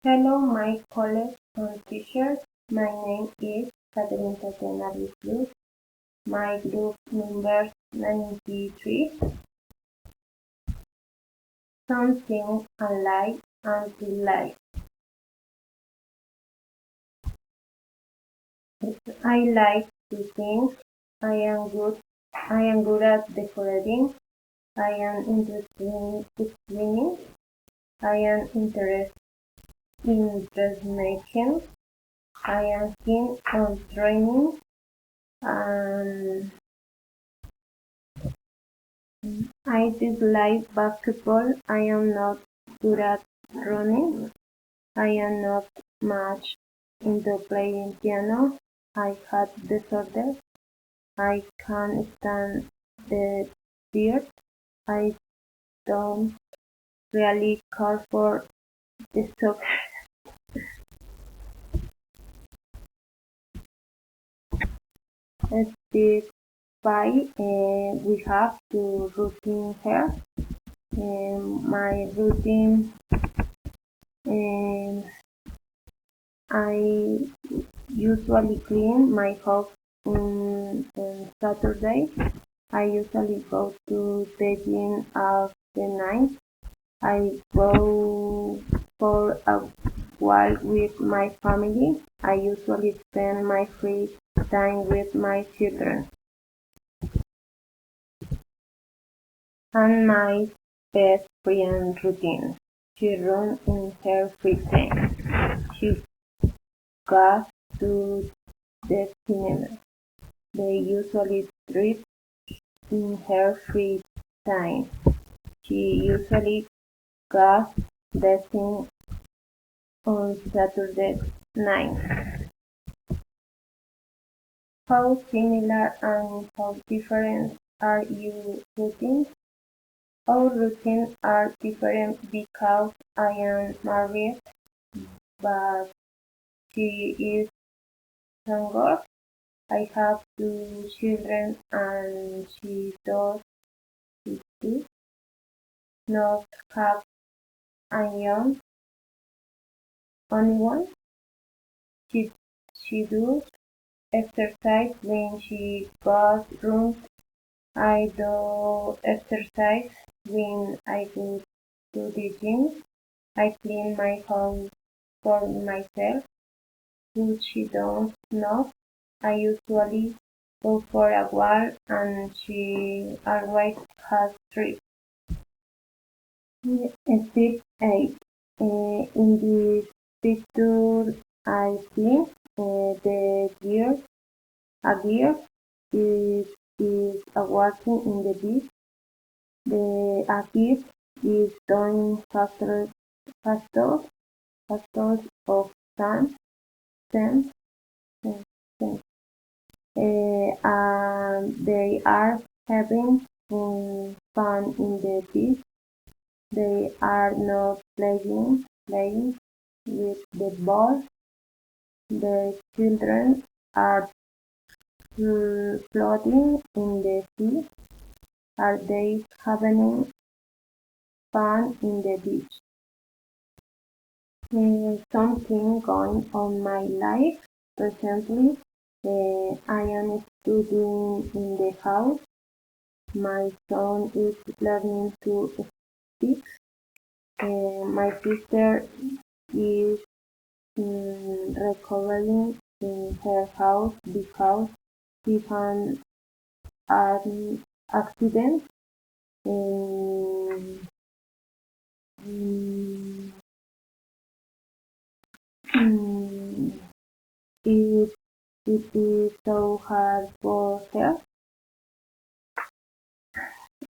Hello, my colleagues and teachers. My name is Catherine Tatiana Cruz. My group number 93. Something unlike until life. I like to sing. I am good. I am good at decorating. I am interested in swimming. I am interested in dressmaking. I am keen on training. And I dislike basketball. I am not good at running. I am not much into playing piano. I had disorder. I can't stand the dirt. I don't really care for the soccer. Step by we have to routine here. My routine, um, I usually clean my house on Saturday. I usually go to the gym at the night. I go for a walk with my family. I usually spend my free time with my children. And my best friend routine. She runs in her free time. She goes to the cinema. They usually trip in her free time. She usually goes dancing on Saturday night. How similar and how different are your routines? Our routines are different because I am married, but she is single. I have two children and she does not have a young only one. She, she does exercise when she goes run. I do exercise when I go to the gym. I clean my home for myself, which she don't know. I usually go for a walk and she always has trips. Step 8. In this picture I see the gear. A gear is walking in the beach. A kid is doing factors of sand, sand, and they are having fun in the beach. They are not playing with the ball. The children are floating in the sea. Are they having fun in the beach? Something going on my life recently. I am studying in the house. My son is learning to speak. My sister is recovering in her house because she had an accident. Um, mm, mm, it, it is so hard for her.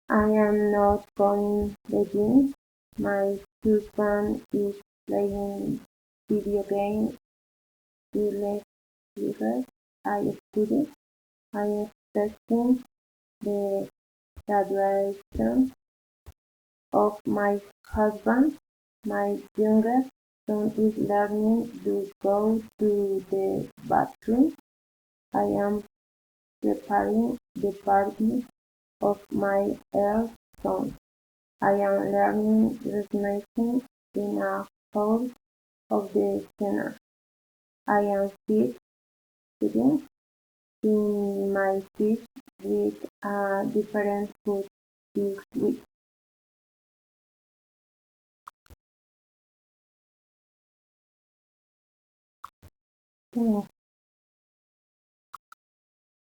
I am not going the gym. My husband is playing video games. He left because I study. I am expecting the graduation of my husband. My youngest son is learning to go to the bathroom. I am preparing the party of my eldest son. I am learning dressmaking in a house of the center. I am sitting in my seat with a different food this week.